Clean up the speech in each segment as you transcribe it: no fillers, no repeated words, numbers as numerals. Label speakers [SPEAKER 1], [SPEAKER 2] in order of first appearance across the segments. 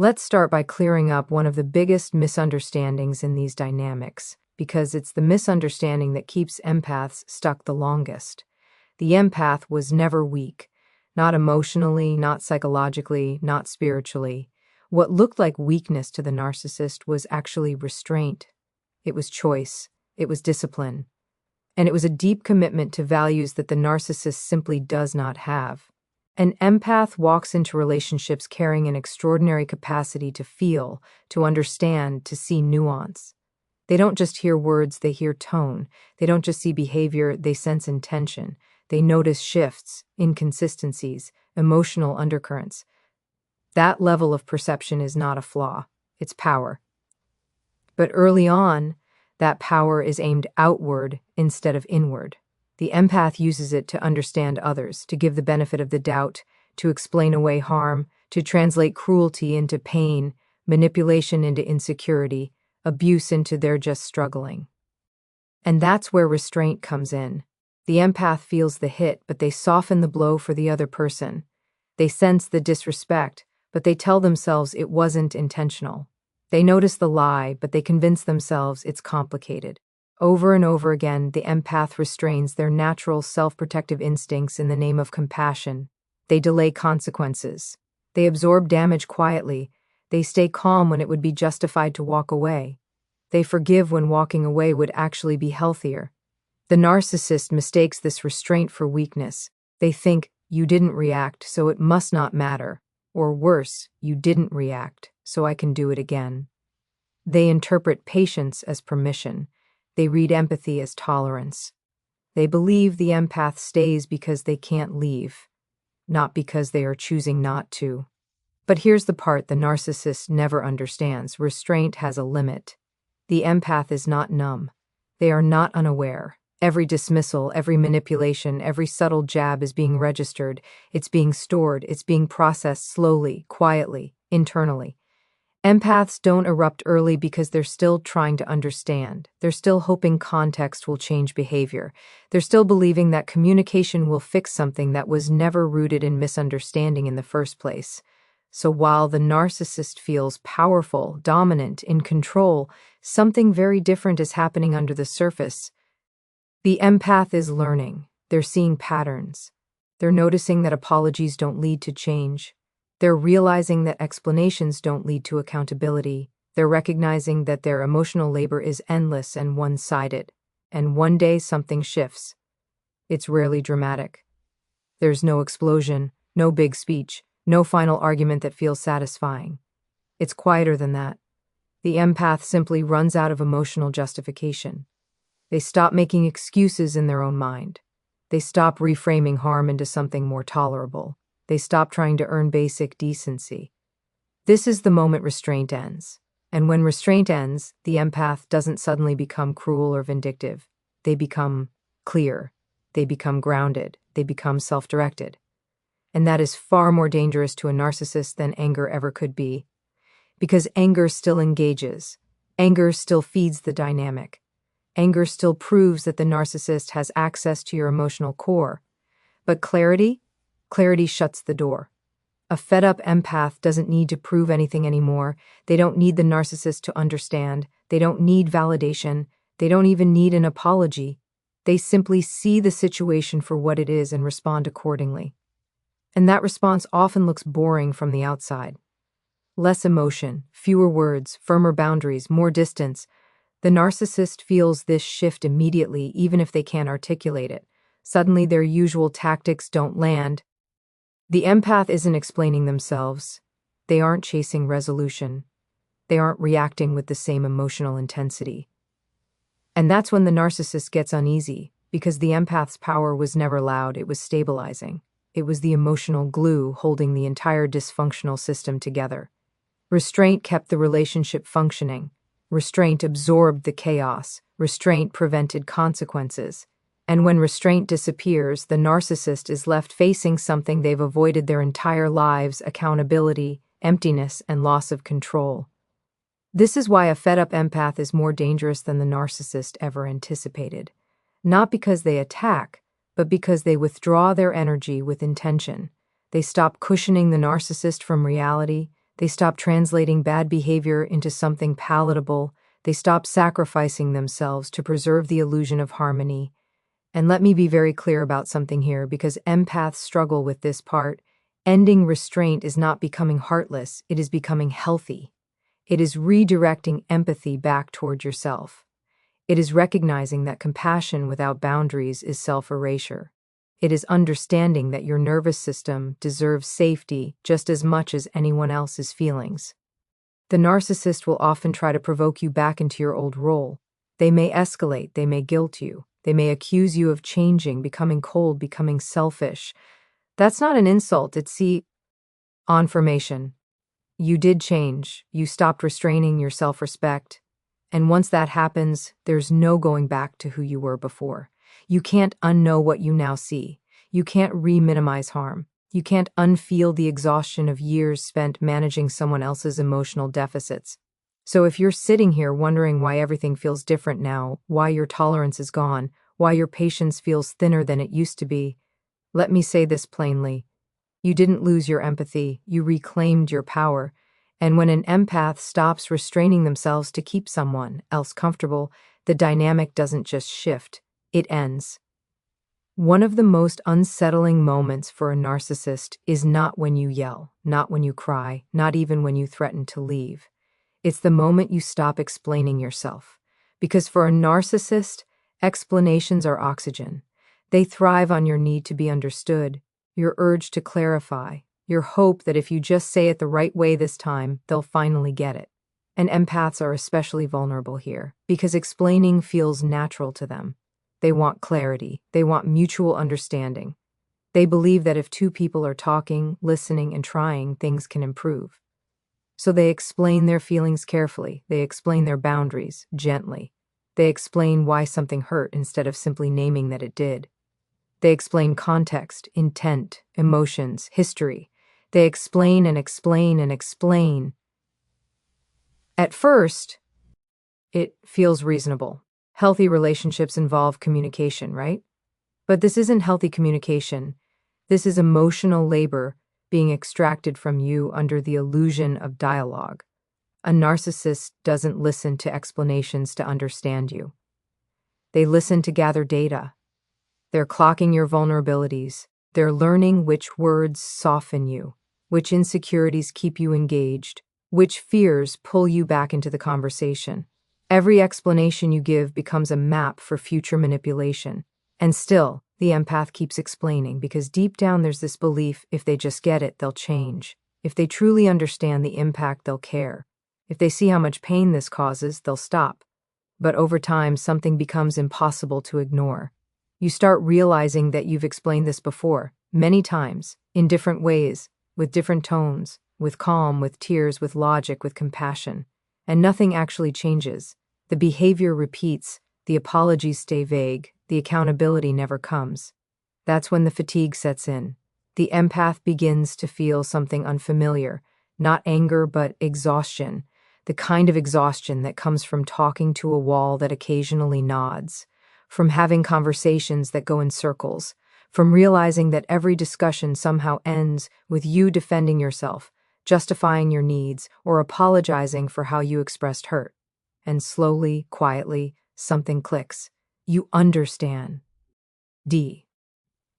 [SPEAKER 1] Let's start by clearing up one of the biggest misunderstandings in these dynamics, because it's the misunderstanding that keeps empaths stuck the longest. The empath was never weak, not emotionally, not psychologically, not spiritually. What looked like weakness to the narcissist was actually restraint. It was choice. It was discipline. And it was a deep commitment to values that the narcissist simply does not have. An empath walks into relationships carrying an extraordinary capacity to feel, to understand, to see nuance. They don't just hear words, they hear tone. They don't just see behavior, they sense intention. They notice shifts, inconsistencies, emotional undercurrents. That level of perception is not a flaw, it's power. But early on, that power is aimed outward instead of inward. The empath uses it to understand others, to give the benefit of the doubt, to explain away harm, to translate cruelty into pain, manipulation into insecurity, abuse into they're just struggling. And that's where restraint comes in. The empath feels the hit, but they soften the blow for the other person. They sense the disrespect, but they tell themselves it wasn't intentional. They notice the lie, but they convince themselves it's complicated. Over and over again, the empath restrains their natural self-protective instincts in the name of compassion. They delay consequences. They absorb damage quietly. They stay calm when it would be justified to walk away. They forgive when walking away would actually be healthier. The narcissist mistakes this restraint for weakness. They think, you didn't react, so it must not matter. Or worse, you didn't react, so I can do it again. They interpret patience as permission. They read empathy as tolerance. They believe the empath stays because they can't leave, not because they are choosing not to. But here's the part the narcissist never understands. Restraint has a limit. The empath is not numb. They are not unaware. Every dismissal, every manipulation, every subtle jab is being registered. It's being stored. It's being processed slowly, quietly, internally. Empaths don't erupt early because they're still trying to understand. They're still hoping context will change behavior. They're still believing that communication will fix something that was never rooted in misunderstanding in the first place. So while the narcissist feels powerful, dominant, in control, something very different is happening under the surface. The empath is learning. They're seeing patterns. They're noticing that apologies don't lead to change. They're realizing that explanations don't lead to accountability. They're recognizing that their emotional labor is endless and one-sided. And one day something shifts. It's rarely dramatic. There's no explosion, no big speech, no final argument that feels satisfying. It's quieter than that. The empath simply runs out of emotional justification. They stop making excuses in their own mind. They stop reframing harm into something more tolerable. They stop trying to earn basic decency. This is the moment restraint ends. And when restraint ends, the empath doesn't suddenly become cruel or vindictive. They become clear. They become grounded. They become self-directed. And that is far more dangerous to a narcissist than anger ever could be. Because anger still engages. Anger still feeds the dynamic. Anger still proves that the narcissist has access to your emotional core. But clarity shuts the door. A fed-up empath doesn't need to prove anything anymore. They don't need the narcissist to understand. They don't need validation. They don't even need an apology. They simply see the situation for what it is and respond accordingly. And that response often looks boring from the outside. Less emotion, fewer words, firmer boundaries, more distance. The narcissist feels this shift immediately, even if they can't articulate it. Suddenly, their usual tactics don't land. The empath isn't explaining themselves. They aren't chasing resolution. They aren't reacting with the same emotional intensity. And that's when the narcissist gets uneasy, because the empath's power was never loud, it was stabilizing. It was the emotional glue holding the entire dysfunctional system together. Restraint kept the relationship functioning. Restraint absorbed the chaos. Restraint prevented consequences. And when restraint disappears, the narcissist is left facing something they've avoided their entire lives: accountability, emptiness, and loss of control. This is why a fed-up empath is more dangerous than the narcissist ever anticipated. Not because they attack, but because they withdraw their energy with intention. They stop cushioning the narcissist from reality. They stop translating bad behavior into something palatable. They stop sacrificing themselves to preserve the illusion of harmony. And let me be very clear about something here, because empaths struggle with this part. Ending restraint is not becoming heartless, it is becoming healthy. It is redirecting empathy back toward yourself. It is recognizing that compassion without boundaries is self-erasure. It is understanding that your nervous system deserves safety just as much as anyone else's feelings. The narcissist will often try to provoke you back into your old role. They may escalate, they may guilt you, they may accuse you of changing, becoming cold, becoming selfish. That's not an insult, it's confirmation. You did change, you stopped restraining your self-respect. And once that happens, there's no going back to who you were before. You can't unknow what you now see. You can't re-minimize harm. You can't unfeel the exhaustion of years spent managing someone else's emotional deficits. So if you're sitting here wondering why everything feels different now, why your tolerance is gone, why your patience feels thinner than it used to be, let me say this plainly. You didn't lose your empathy, you reclaimed your power. And when an empath stops restraining themselves to keep someone else comfortable, the dynamic doesn't just shift, it ends. One of the most unsettling moments for a narcissist is not when you yell, not when you cry, not even when you threaten to leave. It's the moment you stop explaining yourself. Because for a narcissist, explanations are oxygen. They thrive on your need to be understood, your urge to clarify, your hope that if you just say it the right way this time, they'll finally get it. And empaths are especially vulnerable here, because explaining feels natural to them. They want clarity. They want mutual understanding. They believe that if two people are talking, listening, and trying, things can improve. So they explain their feelings carefully. They explain their boundaries gently. They explain why something hurt instead of simply naming that it did. They explain context, intent, emotions, history. They explain and explain and explain. At first, it feels reasonable. Healthy relationships involve communication, right? But this isn't healthy communication. This is emotional labor being extracted from you under the illusion of dialogue. A narcissist doesn't listen to explanations to understand you. They listen to gather data. They're clocking your vulnerabilities. They're learning which words soften you, which insecurities keep you engaged, which fears pull you back into the conversation. Every explanation you give becomes a map for future manipulation. And still, the empath keeps explaining, because deep down there's this belief if they just get it, they'll change. If they truly understand the impact, they'll care. If they see how much pain this causes, they'll stop. But over time, something becomes impossible to ignore. You start realizing that you've explained this before, many times, in different ways, with different tones, with calm, with tears, with logic, with compassion. And nothing actually changes. The behavior repeats, the apologies stay vague, the accountability never comes. That's when the fatigue sets in. The empath begins to feel something unfamiliar, not anger but exhaustion, the kind of exhaustion that comes from talking to a wall that occasionally nods, from having conversations that go in circles, from realizing that every discussion somehow ends with you defending yourself, justifying your needs, or apologizing for how you expressed hurt. And slowly, quietly, something clicks. You understand.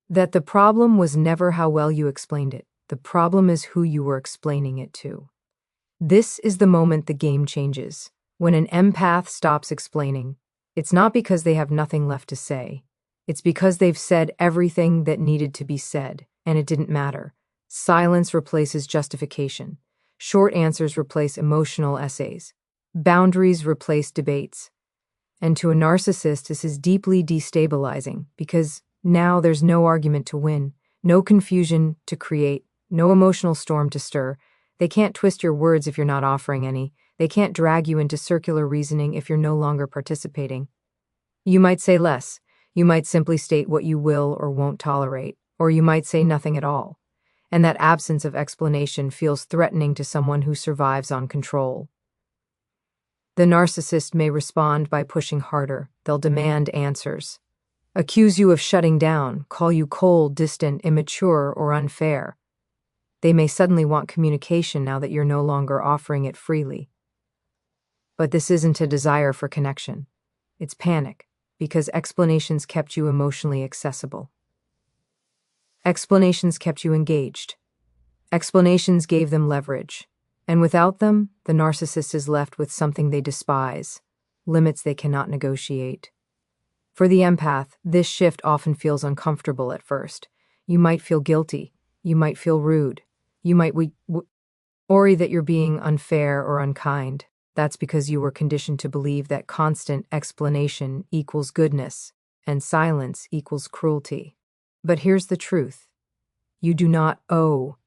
[SPEAKER 1] That the problem was never how well you explained it. The problem is who you were explaining it to. This is the moment the game changes. When an empath stops explaining, it's not because they have nothing left to say. It's because they've said everything that needed to be said, and it didn't matter. Silence replaces justification. Short answers replace emotional essays. Boundaries replace debates. And to a narcissist, this is deeply destabilizing, because now there's no argument to win, no confusion to create, no emotional storm to stir. They can't twist your words if you're not offering any. They can't drag you into circular reasoning if you're no longer participating. You might say less. You might simply state what you will or won't tolerate, or you might say nothing at all. And that absence of explanation feels threatening to someone who survives on control. The narcissist may respond by pushing harder. They'll demand answers, accuse you of shutting down, call you cold, distant, immature, or unfair. They may suddenly want communication now that you're no longer offering it freely. But this isn't a desire for connection. It's panic, because explanations kept you emotionally accessible. Explanations kept you engaged. Explanations gave them leverage. And without them, the narcissist is left with something they despise, limits they cannot negotiate. For the empath, this shift often feels uncomfortable at first. You might feel guilty. You might feel rude. You might worry that you're being unfair or unkind. That's because you were conditioned to believe that constant explanation equals goodness and silence equals cruelty. But here's the truth. You do not owe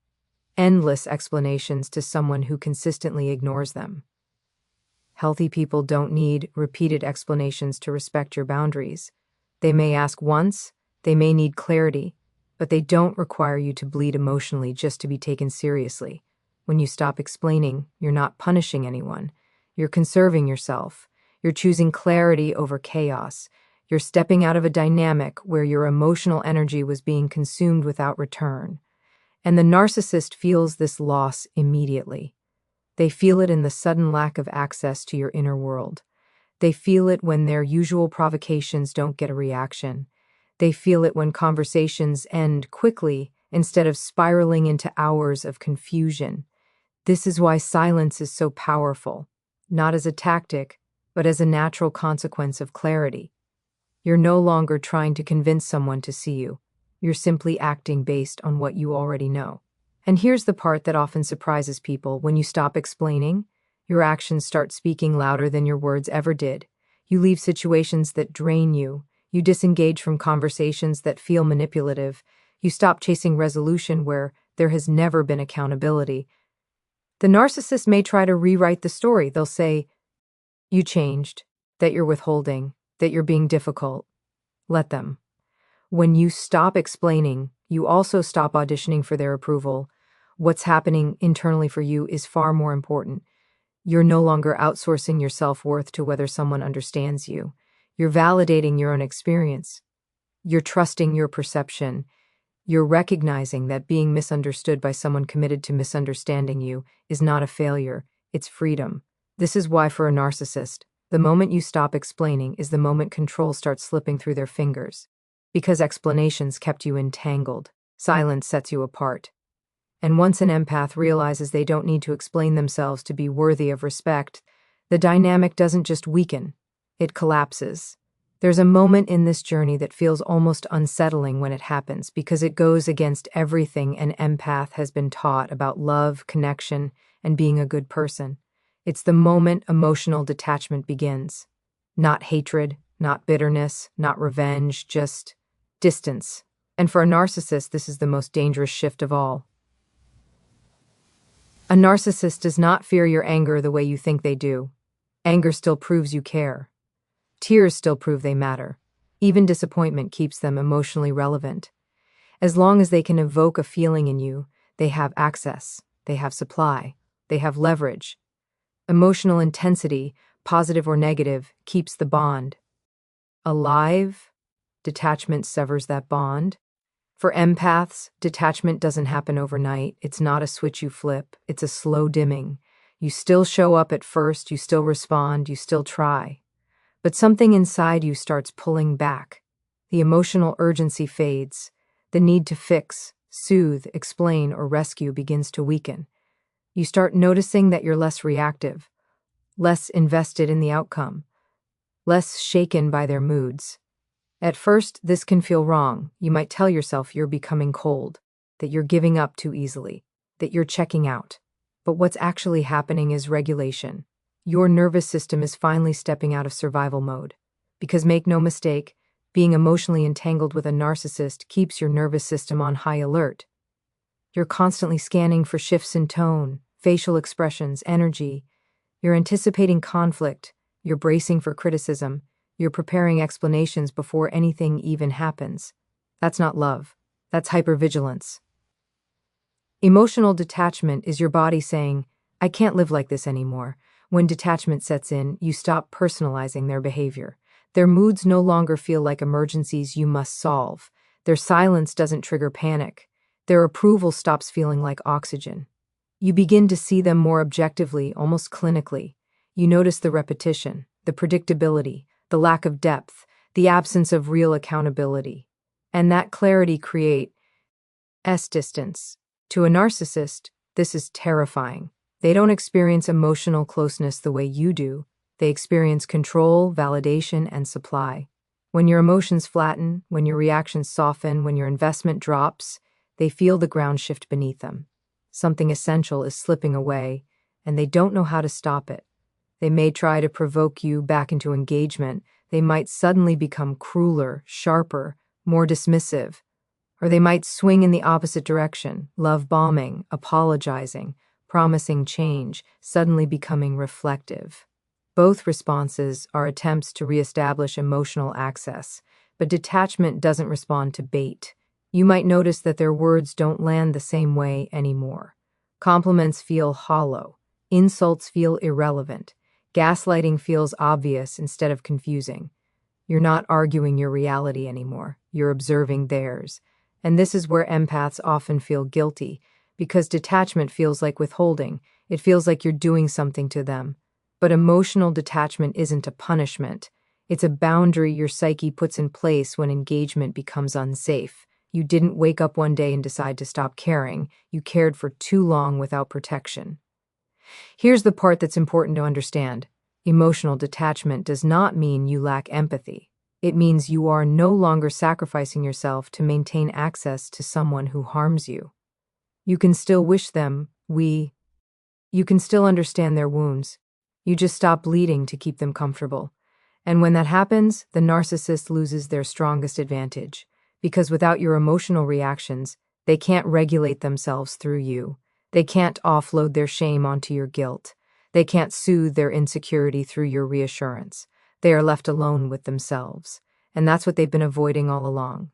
[SPEAKER 1] endless explanations to someone who consistently ignores them. Healthy people don't need repeated explanations to respect your boundaries. They may ask once, they may need clarity, but they don't require you to bleed emotionally just to be taken seriously. When you stop explaining, you're not punishing anyone. You're conserving yourself. You're choosing clarity over chaos. You're stepping out of a dynamic where your emotional energy was being consumed without return. And the narcissist feels this loss immediately. They feel it in the sudden lack of access to your inner world. They feel it when their usual provocations don't get a reaction. They feel it when conversations end quickly instead of spiraling into hours of confusion. This is why silence is so powerful, not as a tactic, but as a natural consequence of clarity. You're no longer trying to convince someone to see you. You're simply acting based on what you already know. And here's the part that often surprises people. When you stop explaining, your actions start speaking louder than your words ever did. You leave situations that drain you. You disengage from conversations that feel manipulative. You stop chasing resolution where there has never been accountability. The narcissist may try to rewrite the story. They'll say, you changed, that you're withholding, that you're being difficult. Let them. When you stop explaining, you also stop auditioning for their approval. What's happening internally for you is far more important. You're no longer outsourcing your self-worth to whether someone understands you. You're validating your own experience. You're trusting your perception. You're recognizing that being misunderstood by someone committed to misunderstanding you is not a failure, it's freedom. This is why for a narcissist, the moment you stop explaining is the moment control starts slipping through their fingers. Because explanations kept you entangled, silence sets you apart. And once an empath realizes they don't need to explain themselves to be worthy of respect, the dynamic doesn't just weaken, it collapses. There's a moment in this journey that feels almost unsettling when it happens because it goes against everything an empath has been taught about love, connection, and being a good person. It's the moment emotional detachment begins. Not hatred, not bitterness, not revenge, just distance. And for a narcissist, this is the most dangerous shift of all. A narcissist does not fear your anger the way you think they do. Anger still proves you care. Tears still prove they matter. Even disappointment keeps them emotionally relevant. As long as they can evoke a feeling in you, they have access, they have supply, they have leverage. Emotional intensity, positive or negative, keeps the bond alive. Detachment severs that bond. For empaths, detachment doesn't happen overnight. It's not a switch you flip. It's a slow dimming. You still show up at first, you still respond, you still try. But something inside you starts pulling back. The emotional urgency fades. The need to fix, soothe, explain, or rescue begins to weaken. You start noticing that you're less reactive, less invested in the outcome, less shaken by their moods. At first, this can feel wrong. You might tell yourself you're becoming cold, that you're giving up too easily, that you're checking out. But what's actually happening is regulation. Your nervous system is finally stepping out of survival mode. Because make no mistake, being emotionally entangled with a narcissist keeps your nervous system on high alert. You're constantly scanning for shifts in tone, facial expressions, energy. You're anticipating conflict. You're bracing for criticism. You're preparing explanations before anything even happens. That's not love. That's hypervigilance. Emotional detachment is your body saying, I can't live like this anymore. When detachment sets in, you stop personalizing their behavior. Their moods no longer feel like emergencies you must solve. Their silence doesn't trigger panic. Their approval stops feeling like oxygen. You begin to see them more objectively, almost clinically. You notice the repetition, the predictability, the lack of depth, the absence of real accountability. And that clarity creates distance. To a narcissist, this is terrifying. They don't experience emotional closeness the way you do. They experience control, validation, and supply. When your emotions flatten, when your reactions soften, when your investment drops, they feel the ground shift beneath them. Something essential is slipping away, and they don't know how to stop it. They may try to provoke you back into engagement. They might suddenly become crueler, sharper, more dismissive. Or they might swing in the opposite direction, love bombing, apologizing, promising change, suddenly becoming reflective. Both responses are attempts to reestablish emotional access, but detachment doesn't respond to bait. You might notice that their words don't land the same way anymore. Compliments feel hollow. Insults feel irrelevant. Gaslighting feels obvious instead of confusing. You're not arguing your reality anymore. You're observing theirs. And this is where empaths often feel guilty, because detachment feels like withholding. It feels like you're doing something to them. But emotional detachment isn't a punishment. It's a boundary your psyche puts in place when engagement becomes unsafe. You didn't wake up one day and decide to stop caring. You cared for too long without protection. Here's the part that's important to understand. Emotional detachment does not mean you lack empathy. It means you are no longer sacrificing yourself to maintain access to someone who harms you. You can still wish them, you can still understand their wounds. You just stop bleeding to keep them comfortable. And when that happens, the narcissist loses their strongest advantage. Because without your emotional reactions, they can't regulate themselves through you. They can't offload their shame onto your guilt. They can't soothe their insecurity through your reassurance. They are left alone with themselves. And that's what they've been avoiding all along.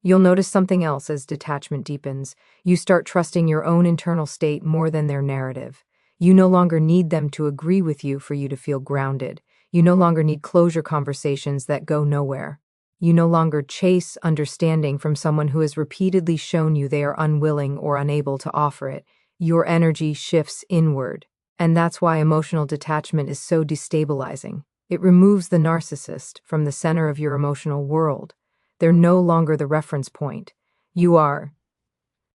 [SPEAKER 1] You'll notice something else as detachment deepens. You start trusting your own internal state more than their narrative. You no longer need them to agree with you for you to feel grounded. You no longer need closure conversations that go nowhere. You no longer chase understanding from someone who has repeatedly shown you they are unwilling or unable to offer it. Your energy shifts inward. And that's why emotional detachment is so destabilizing. It removes the narcissist from the center of your emotional world. They're no longer the reference point. You are.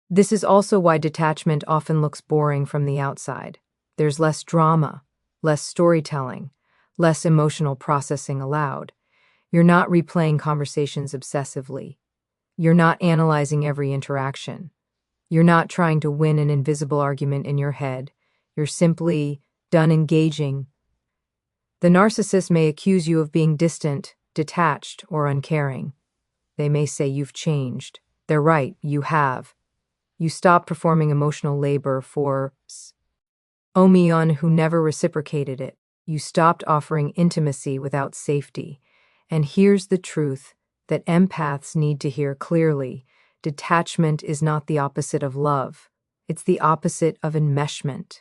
[SPEAKER 1] This is also why detachment often looks boring from the outside. There's less drama, less storytelling, less emotional processing allowed. You're not replaying conversations obsessively. You're not analyzing every interaction. You're not trying to win an invisible argument in your head. You're simply done engaging. The narcissist may accuse you of being distant, detached, or uncaring. They may say you've changed. They're right, you have. You stopped performing emotional labor for Omion who never reciprocated it. You stopped offering intimacy without safety. And here's the truth that empaths need to hear clearly. Detachment is not the opposite of love. It's the opposite of enmeshment.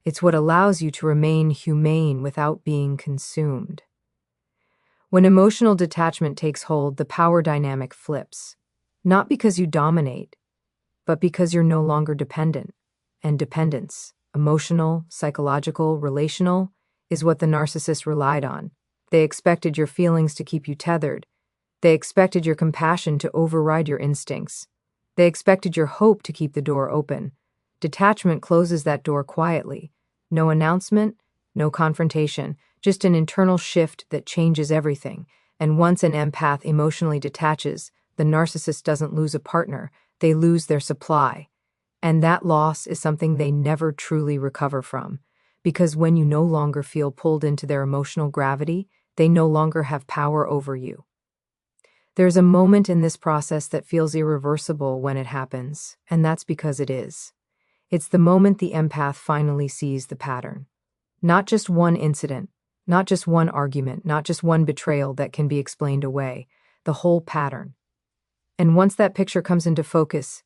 [SPEAKER 1] It's what allows you to remain humane without being consumed. When emotional detachment takes hold, the power dynamic flips. Not because you dominate, but because you're no longer dependent. And dependence, emotional, psychological, relational, is what the narcissist relied on. They expected your feelings to keep you tethered. They expected your compassion to override your instincts. They expected your hope to keep the door open. Detachment closes that door quietly. No announcement, no confrontation, just an internal shift that changes everything. And once an empath emotionally detaches, the narcissist doesn't lose a partner, they lose their supply. And that loss is something they never truly recover from. Because when you no longer feel pulled into their emotional gravity, they no longer have power over you. There's a moment in this process that feels irreversible when it happens, and that's because it is. It's the moment the empath finally sees the pattern. Not just one incident, not just one argument, not just one betrayal that can be explained away, the whole pattern. And once that picture comes into focus,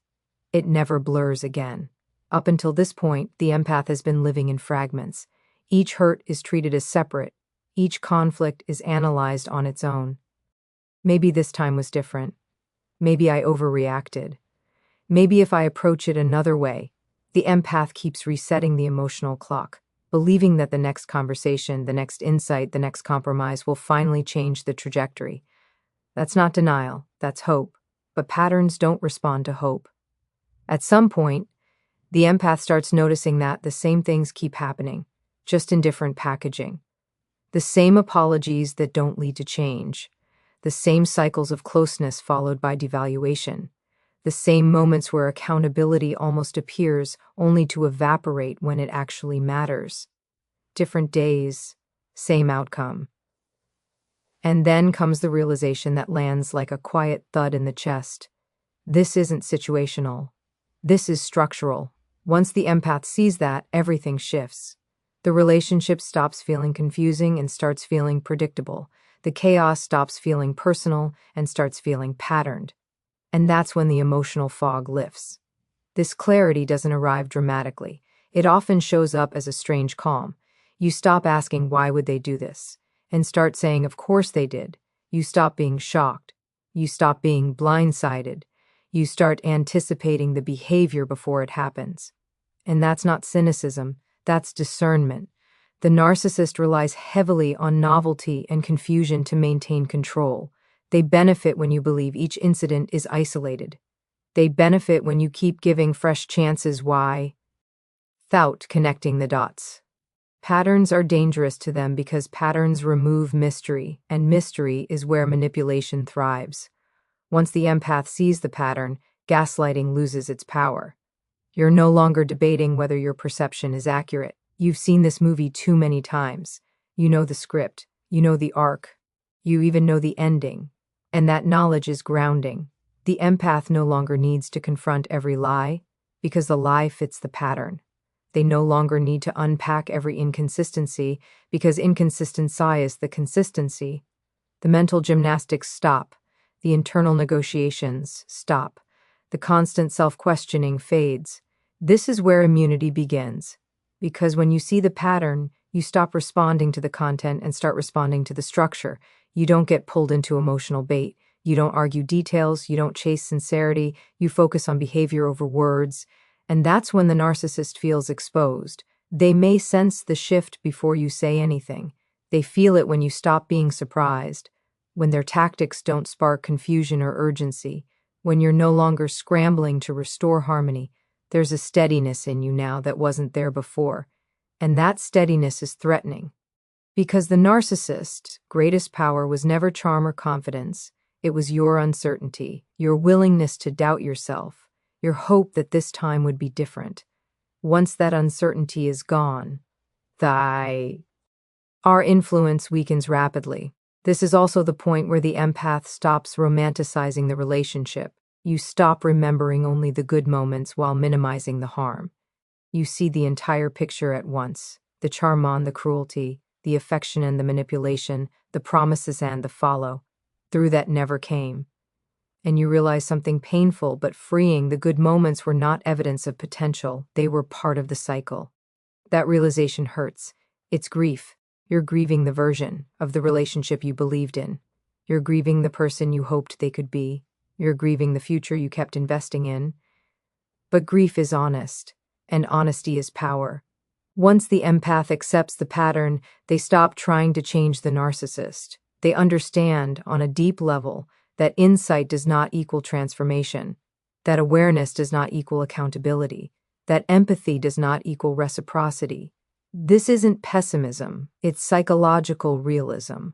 [SPEAKER 1] it never blurs again. Up until this point, the empath has been living in fragments. Each hurt is treated as separate. Each conflict is analyzed on its own. Maybe this time was different. Maybe I overreacted. Maybe if I approach it another way. The empath keeps resetting the emotional clock, believing that the next conversation, the next insight, the next compromise will finally change the trajectory. That's not denial, that's hope. But patterns don't respond to hope. At some point, the empath starts noticing that the same things keep happening, just in different packaging. The same apologies that don't lead to change. The same cycles of closeness followed by devaluation. The same moments where accountability almost appears only to evaporate when it actually matters. Different days, same outcome. And then comes the realization that lands like a quiet thud in the chest. This isn't situational. This is structural. Once the empath sees that, everything shifts. The relationship stops feeling confusing and starts feeling predictable. The chaos stops feeling personal and starts feeling patterned. And that's when the emotional fog lifts. This clarity doesn't arrive dramatically. It often shows up as a strange calm. You stop asking, why would they do this? And start saying, of course they did. You stop being shocked. You stop being blindsided. You start anticipating the behavior before it happens. And that's not cynicism, that's discernment. The narcissist relies heavily on novelty and confusion to maintain control. They benefit when you believe each incident is isolated. They benefit when you keep giving fresh chances without connecting the dots. Patterns are dangerous to them because patterns remove mystery, and mystery is where manipulation thrives. Once the empath sees the pattern, gaslighting loses its power. You're no longer debating whether your perception is accurate. You've seen this movie too many times. You know the script. You know the arc. You even know the ending. And that knowledge is grounding. The empath no longer needs to confront every lie because the lie fits the pattern. They no longer need to unpack every inconsistency because inconsistency is the consistency. The mental gymnastics stop. The internal negotiations stop. The constant self-questioning fades. This is where immunity begins. Because when you see the pattern, you stop responding to the content and start responding to the structure. You don't get pulled into emotional bait. You don't argue details. You don't chase sincerity. You focus on behavior over words. And that's when the narcissist feels exposed. They may sense the shift before you say anything. They feel it when you stop being surprised, when their tactics don't spark confusion or urgency, when you're no longer scrambling to restore harmony. There's a steadiness in you now that wasn't there before. And that steadiness is threatening. Because the narcissist's greatest power was never charm or confidence. It was your uncertainty, your willingness to doubt yourself, your hope that this time would be different. Once that uncertainty is gone, our influence weakens rapidly. This is also the point where the empath stops romanticizing the relationship. You stop remembering only the good moments while minimizing the harm. You see the entire picture at once, the charm and the cruelty, the affection and the manipulation, the promises and the follow through that never came. And you realize something painful but freeing. The good moments were not evidence of potential. They were part of the cycle. That realization hurts. It's grief. You're grieving the version of the relationship you believed in. You're grieving the person you hoped they could be. You're grieving the future you kept investing in. But grief is honest, and honesty is power. Once the empath accepts the pattern, they stop trying to change the narcissist. They understand, on a deep level, that insight does not equal transformation, that awareness does not equal accountability, that empathy does not equal reciprocity. This isn't pessimism, it's psychological realism.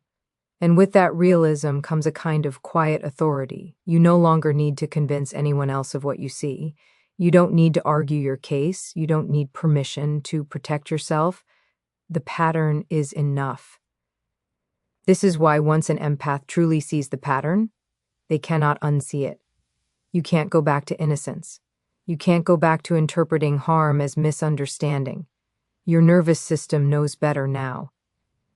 [SPEAKER 1] And with that realism comes a kind of quiet authority. You no longer need to convince anyone else of what you see. You don't need to argue your case. You don't need permission to protect yourself. The pattern is enough. This is why once an empath truly sees the pattern, they cannot unsee it. You can't go back to innocence. You can't go back to interpreting harm as misunderstanding. Your nervous system knows better now.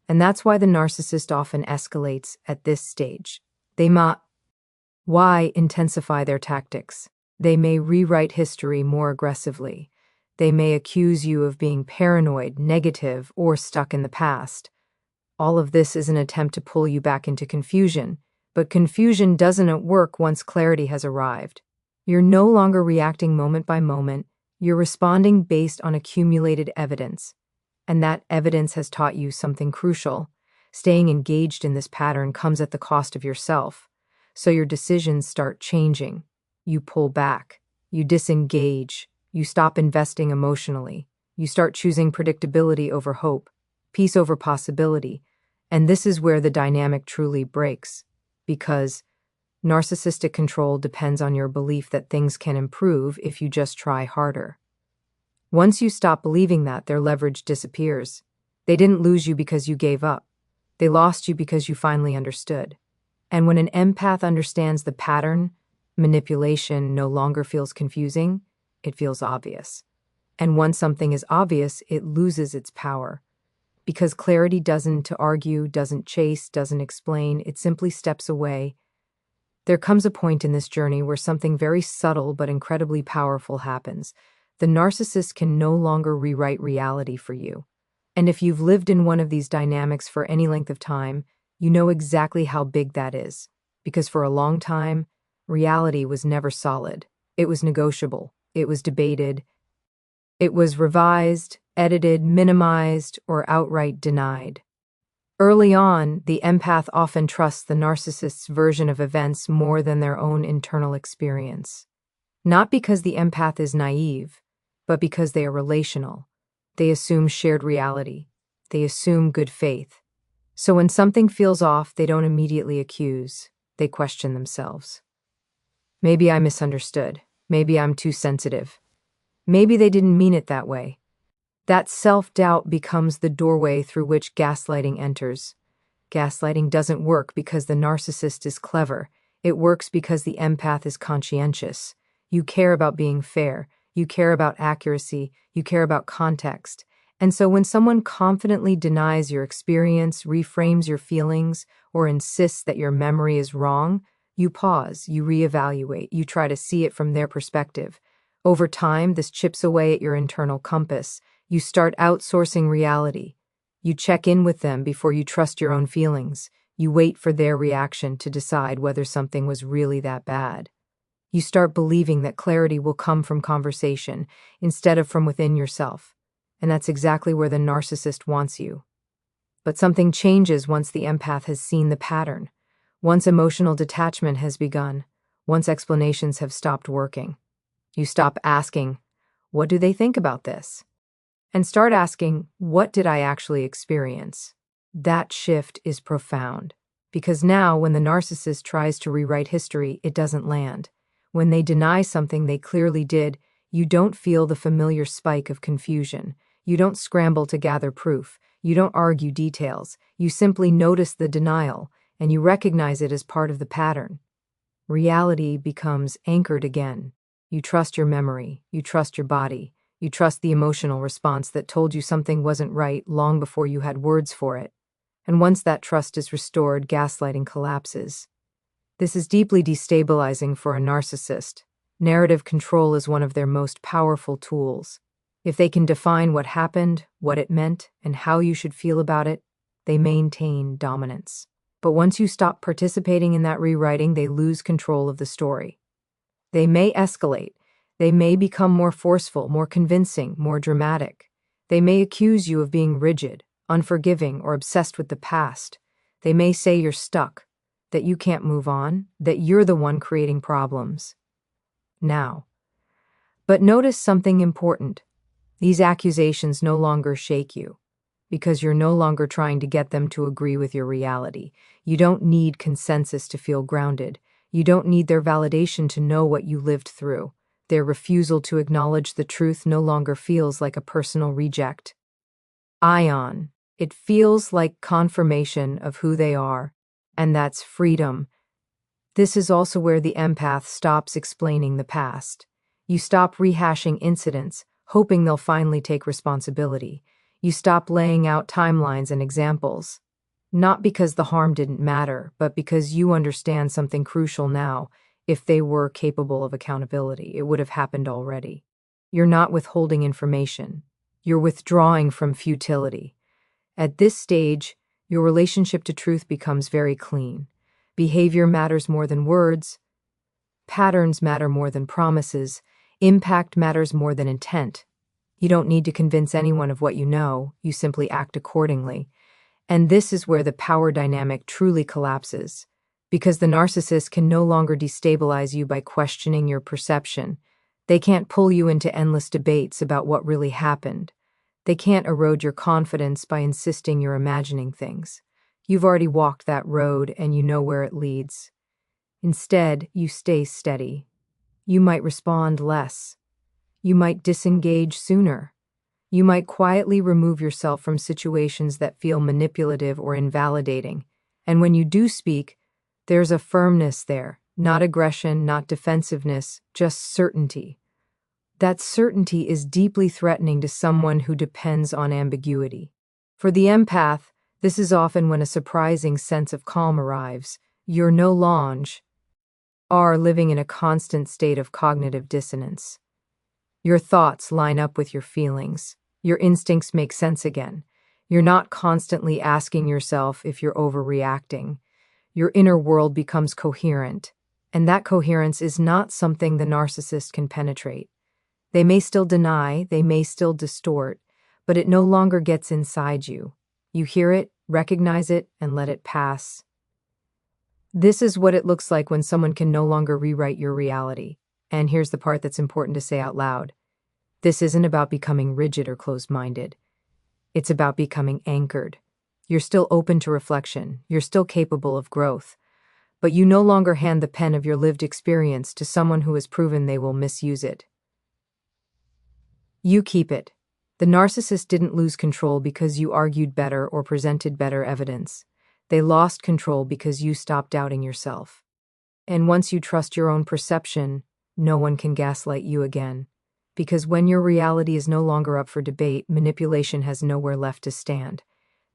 [SPEAKER 1] And that's why the narcissist often escalates at this stage. They might intensify their tactics. They may rewrite history more aggressively. They may accuse you of being paranoid, negative, or stuck in the past. All of this is an attempt to pull you back into confusion, but confusion doesn't work once clarity has arrived. You're no longer reacting moment by moment, you're responding based on accumulated evidence. And that evidence has taught you something crucial. Staying engaged in this pattern comes at the cost of yourself. So your decisions start changing. You pull back. You disengage. You stop investing emotionally. You start choosing predictability over hope, peace over possibility. And this is where the dynamic truly breaks. Because narcissistic control depends on your belief that things can improve if you just try harder. Once you stop believing that, their leverage disappears. They didn't lose you because you gave up. They lost you because you finally understood. And when an empath understands the pattern, manipulation no longer feels confusing, it feels obvious. And once something is obvious, it loses its power. Because clarity doesn't argue, doesn't chase, doesn't explain, it simply steps away. There comes a point in this journey where something very subtle but incredibly powerful happens. The narcissist can no longer rewrite reality for you. And if you've lived in one of these dynamics for any length of time, you know exactly how big that is. Because for a long time, reality was never solid. It was negotiable. It was debated. It was revised, edited, minimized, or outright denied. Early on, the empath often trusts the narcissist's version of events more than their own internal experience. Not because the empath is naive, but because they are relational. They assume shared reality. They assume good faith. So when something feels off, they don't immediately accuse. They question themselves. Maybe I misunderstood. Maybe I'm too sensitive. Maybe they didn't mean it that way. That self-doubt becomes the doorway through which gaslighting enters. Gaslighting doesn't work because the narcissist is clever. It works because the empath is conscientious. You care about being fair. You care about accuracy. You care about context. And so when someone confidently denies your experience, reframes your feelings, or insists that your memory is wrong, you pause, you reevaluate, you try to see it from their perspective. Over time, this chips away at your internal compass. You start outsourcing reality. You check in with them before you trust your own feelings. You wait for their reaction to decide whether something was really that bad. You start believing that clarity will come from conversation instead of from within yourself. And that's exactly where the narcissist wants you. But something changes once the empath has seen the pattern, once emotional detachment has begun, once explanations have stopped working. You stop asking, "What do they think about this?" and start asking, "What did I actually experience?" That shift is profound, because now when the narcissist tries to rewrite history, it doesn't land. When they deny something they clearly did, you don't feel the familiar spike of confusion. You don't scramble to gather proof. You don't argue details. You simply notice the denial, and you recognize it as part of the pattern. Reality becomes anchored again. You trust your memory. You trust your body. You trust the emotional response that told you something wasn't right long before you had words for it. And once that trust is restored, gaslighting collapses. This is deeply destabilizing for a narcissist. Narrative control is one of their most powerful tools. If they can define what happened, what it meant, and how you should feel about it, they maintain dominance. But once you stop participating in that rewriting, they lose control of the story. They may escalate. They may become more forceful, more convincing, more dramatic. They may accuse you of being rigid, unforgiving, or obsessed with the past. They may say you're stuck, that you can't move on, that you're the one creating problems. Now. But notice something important. These accusations no longer shake you, because you're no longer trying to get them to agree with your reality. You don't need consensus to feel grounded. You don't need their validation to know what you lived through. Their refusal to acknowledge the truth no longer feels like a personal reject. Ion. It feels like confirmation of who they are, and that's freedom. This is also where the empath stops explaining the past. You stop rehashing incidents, hoping they'll finally take responsibility. You stop laying out timelines and examples. Not because the harm didn't matter, but because you understand something crucial now. If they were capable of accountability, it would have happened already. You're not withholding information. You're withdrawing from futility. At this stage, your relationship to truth becomes very clean. Behavior matters more than words. Patterns matter more than promises. Impact matters more than intent. You don't need to convince anyone of what you know, you simply act accordingly. And this is where the power dynamic truly collapses, because the narcissist can no longer destabilize you by questioning your perception. They can't pull you into endless debates about what really happened. They can't erode your confidence by insisting you're imagining things. You've already walked that road and you know where it leads. Instead, you stay steady. You might respond less. You might disengage sooner. You might quietly remove yourself from situations that feel manipulative or invalidating. And when you do speak, there's a firmness there, not aggression, not defensiveness, just certainty. That certainty is deeply threatening to someone who depends on ambiguity. For the empath, this is often when a surprising sense of calm arrives. You're no longer are living in a constant state of cognitive dissonance. Your thoughts line up with your feelings. Your instincts make sense again. You're not constantly asking yourself if you're overreacting. Your inner world becomes coherent, and that coherence is not something the narcissist can penetrate. They may still deny, they may still distort, but it no longer gets inside you. You hear it, recognize it, and let it pass. This is what it looks like when someone can no longer rewrite your reality. And here's the part that's important to say out loud. This isn't about becoming rigid or closed-minded. It's about becoming anchored. You're still open to reflection. You're still capable of growth. But you no longer hand the pen of your lived experience to someone who has proven they will misuse it. You keep it. The narcissist didn't lose control because you argued better or presented better evidence. They lost control because you stopped doubting yourself. And once you trust your own perception, no one can gaslight you again. Because when your reality is no longer up for debate, manipulation has nowhere left to stand.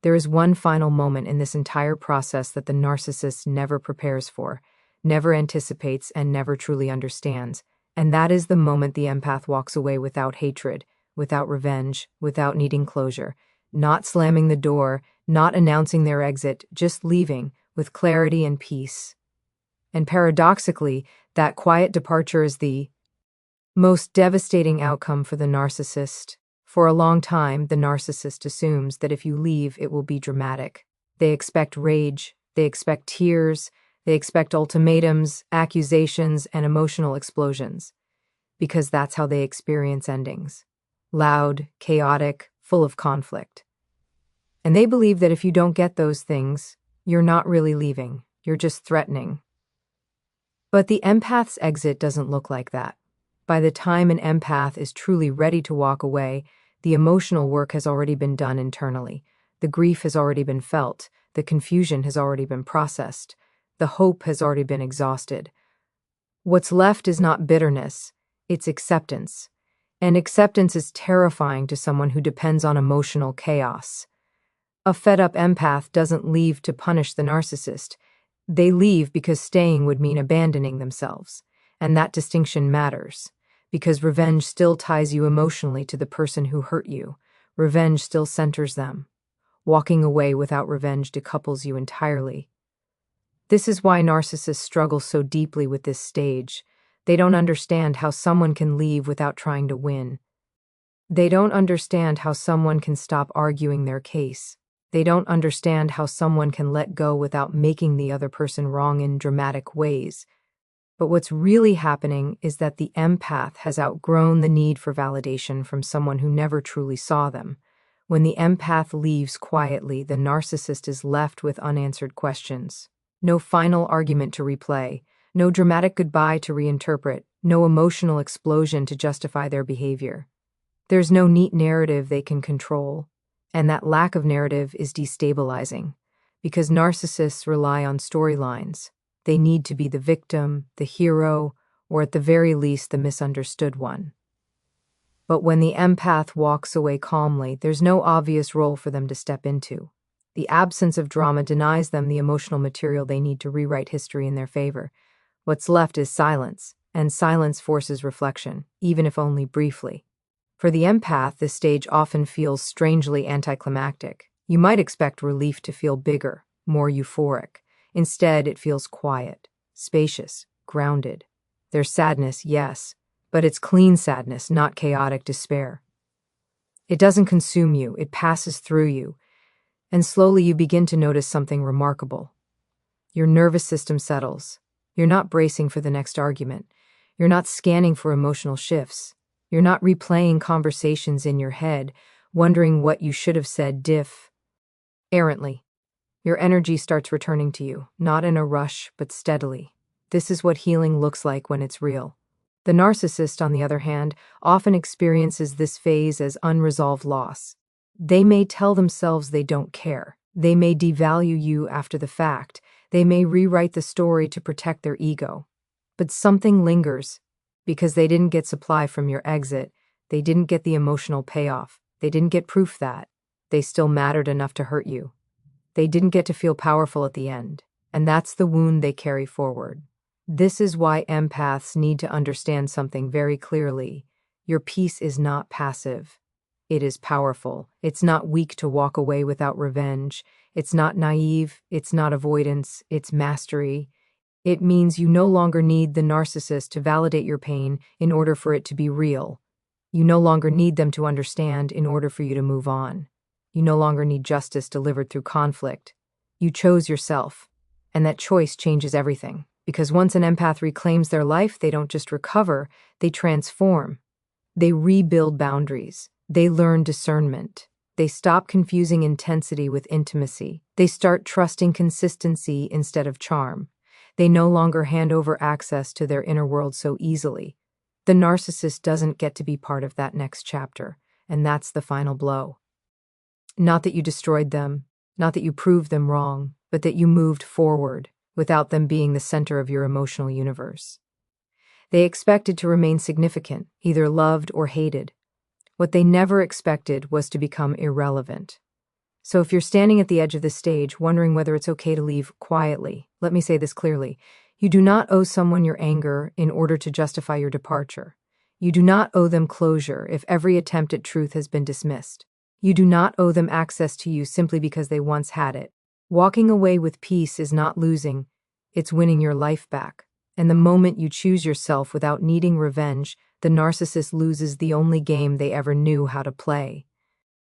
[SPEAKER 1] There is one final moment in this entire process that the narcissist never prepares for, never anticipates, and never truly understands. And that is the moment the empath walks away without hatred, without revenge, without needing closure, not slamming the door, not announcing their exit, just leaving with clarity and peace. And paradoxically, that quiet departure is the most devastating outcome for the narcissist. For a long time, the narcissist assumes that if you leave, it will be dramatic. They expect rage, they expect tears, they expect ultimatums, accusations, and emotional explosions. Because that's how they experience endings. Loud, chaotic, full of conflict. And they believe that if you don't get those things, you're not really leaving, you're just threatening. But the empath's exit doesn't look like that. By the time an empath is truly ready to walk away, the emotional work has already been done internally. The grief has already been felt. The confusion has already been processed. The hope has already been exhausted. What's left is not bitterness, it's acceptance. And acceptance is terrifying to someone who depends on emotional chaos. A fed-up empath doesn't leave to punish the narcissist. They leave because staying would mean abandoning themselves. And that distinction matters, because revenge still ties you emotionally to the person who hurt you. Revenge still centers them. Walking away without revenge decouples you entirely. This is why narcissists struggle so deeply with this stage. They don't understand how someone can leave without trying to win. They don't understand how someone can stop arguing their case. They don't understand how someone can let go without making the other person wrong in dramatic ways. But what's really happening is that the empath has outgrown the need for validation from someone who never truly saw them. When the empath leaves quietly, the narcissist is left with unanswered questions. No final argument to replay, no dramatic goodbye to reinterpret, no emotional explosion to justify their behavior. There's no neat narrative they can control, and that lack of narrative is destabilizing, because narcissists rely on storylines. They need to be the victim, the hero, or at the very least the misunderstood one. But when the empath walks away calmly, there's no obvious role for them to step into. The absence of drama denies them the emotional material they need to rewrite history in their favor. What's left is silence, and silence forces reflection, even if only briefly. For the empath, this stage often feels strangely anticlimactic. You might expect relief to feel bigger, more euphoric. Instead, it feels quiet, spacious, grounded. There's sadness, yes, but it's clean sadness, not chaotic despair. It doesn't consume you, it passes through you, and slowly you begin to notice something remarkable. Your nervous system settles. You're not bracing for the next argument. You're not scanning for emotional shifts. You're not replaying conversations in your head, wondering what you should have said errantly. Your energy starts returning to you, not in a rush, but steadily. This is what healing looks like when it's real. The narcissist, on the other hand, often experiences this phase as unresolved loss. They may tell themselves they don't care. They may devalue you after the fact. They may rewrite the story to protect their ego. But something lingers because they didn't get supply from your exit. They didn't get the emotional payoff. They didn't get proof that they still mattered enough to hurt you. They didn't get to feel powerful at the end. And that's the wound they carry forward. This is why empaths need to understand something very clearly. Your peace is not passive. It is powerful. It's not weak to walk away without revenge. It's not naive. It's not avoidance. It's mastery. It means you no longer need the narcissist to validate your pain in order for it to be real. You no longer need them to understand in order for you to move on. You no longer need justice delivered through conflict. You chose yourself, and that choice changes everything. Because once an empath reclaims their life, they don't just recover, they transform. They rebuild boundaries. They learn discernment. They stop confusing intensity with intimacy. They start trusting consistency instead of charm. They no longer hand over access to their inner world so easily. The narcissist doesn't get to be part of that next chapter, and that's the final blow. Not that you destroyed them, not that you proved them wrong, but that you moved forward without them being the center of your emotional universe. They expected to remain significant, either loved or hated. What they never expected was to become irrelevant. So if you're standing at the edge of this stage, wondering whether it's okay to leave quietly, let me say this clearly. You do not owe someone your anger in order to justify your departure. You do not owe them closure if every attempt at truth has been dismissed. You do not owe them access to you simply because they once had it. Walking away with peace is not losing, it's winning your life back. And the moment you choose yourself without needing revenge, the narcissist loses the only game they ever knew how to play.